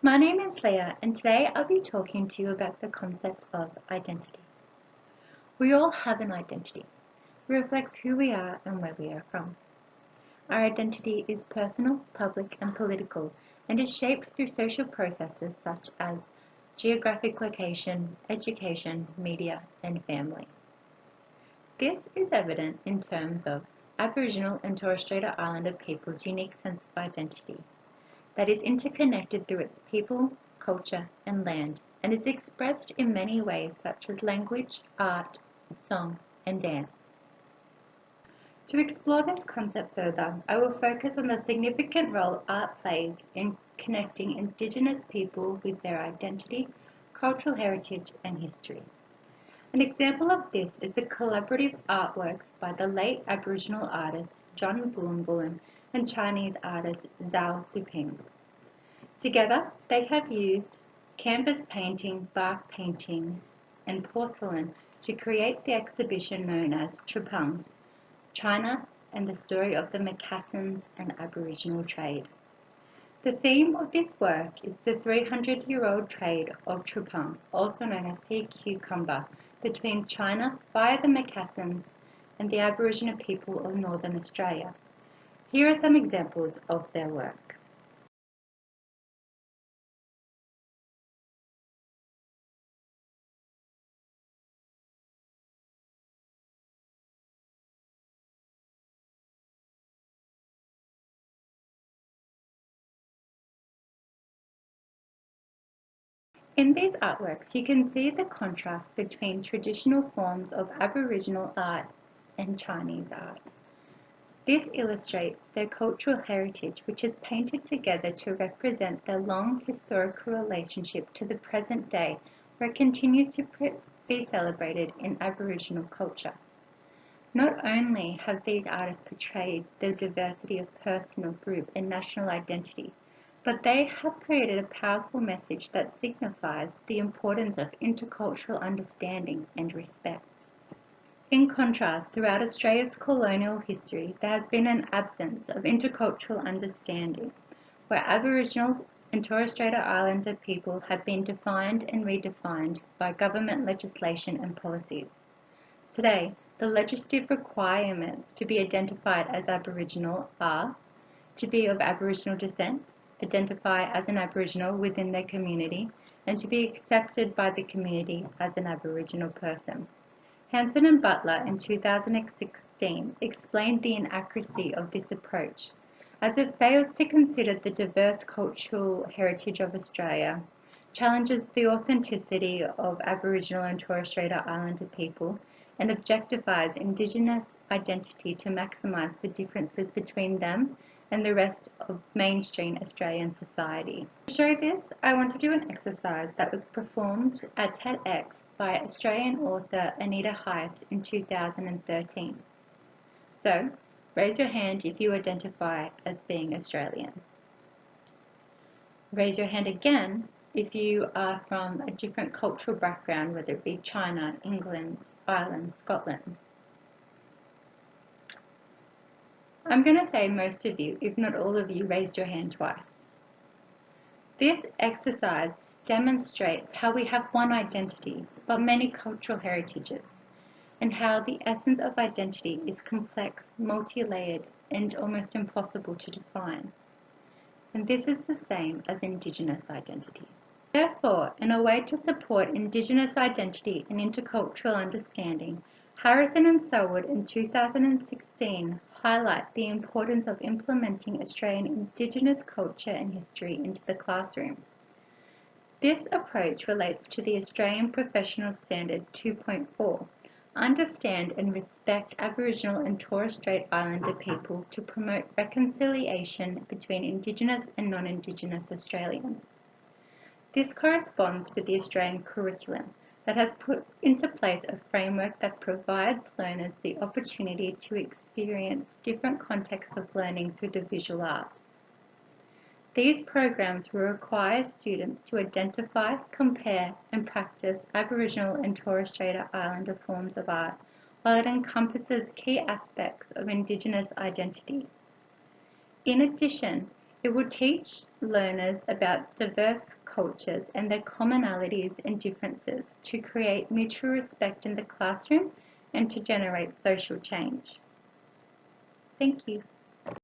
My name is Leigha, and today I'll be talking to you about the concept of identity. We all have an identity. It reflects who we are and where we are from. Our identity is personal, public, and political, and is shaped through social processes such as geographic location, education, media, and family. This is evident in terms of Aboriginal and Torres Strait Islander people's unique sense of identity that is interconnected through its people, culture, and land, and is expressed in many ways such as language, art, song, and dance. To explore this concept further, I will focus on the significant role art plays in connecting Indigenous people with their identity, cultural heritage, and history. An example of this is the collaborative artworks by the late Aboriginal artist John Bullen and Chinese artist Zhao Suping. Together, they have used canvas painting, bark painting, and porcelain to create the exhibition known as Trepang, China and the Story of the Moccasins and Aboriginal Trade. The theme of this work is the 300-year-old trade of Trepang, also known as sea cucumber, between China via the Moccasins and the Aboriginal people of Northern Australia. Here are some examples of their work. In these artworks, you can see the contrast between traditional forms of Aboriginal art and Chinese art. This illustrates their cultural heritage, which is painted together to represent their long historical relationship to the present day, where it continues to be celebrated in Aboriginal culture. Not only have these artists portrayed the diversity of personal, group, and national identity, but they have created a powerful message that signifies the importance of intercultural understanding and respect. In contrast, throughout Australia's colonial history, there has been an absence of intercultural understanding, where Aboriginal and Torres Strait Islander people have been defined and redefined by government legislation and policies. Today, the legislative requirements to be identified as Aboriginal are to be of Aboriginal descent, identify as an Aboriginal within their community, and to be accepted by the community as an Aboriginal person. Hanson and Butler in 2016 explained the inaccuracy of this approach, as it fails to consider the diverse cultural heritage of Australia, challenges the authenticity of Aboriginal and Torres Strait Islander people, and objectifies Indigenous identity to maximise the differences between them and the rest of mainstream Australian society. To show this, I want to do an exercise that was performed at TEDx by Australian author Anita Heiss in 2013. So, raise your hand if you identify as being Australian. Raise your hand again if you are from a different cultural background, whether it be China, England, Ireland, Scotland. I'm going to say most of you, if not all of you, raised your hand twice. This exercise demonstrates how we have one identity, but many cultural heritages, and how the essence of identity is complex, multi-layered, and almost impossible to define. And this is the same as Indigenous identity. Therefore, in a way to support Indigenous identity and intercultural understanding, Harrison and Selwood in 2016 highlight the importance of implementing Australian Indigenous culture and history into the classroom. This approach relates to the Australian Professional Standard 2.4, understand and respect Aboriginal and Torres Strait Islander people to promote reconciliation between Indigenous and non-Indigenous Australians. This corresponds with the Australian curriculum that has put into place a framework that provides learners the opportunity to experience different contexts of learning through the visual arts. These programs will require students to identify, compare, and practice Aboriginal and Torres Strait Islander forms of art, while it encompasses key aspects of Indigenous identity. In addition, It will teach learners about diverse cultures and their commonalities and differences to create mutual respect in the classroom and to generate social change. Thank you.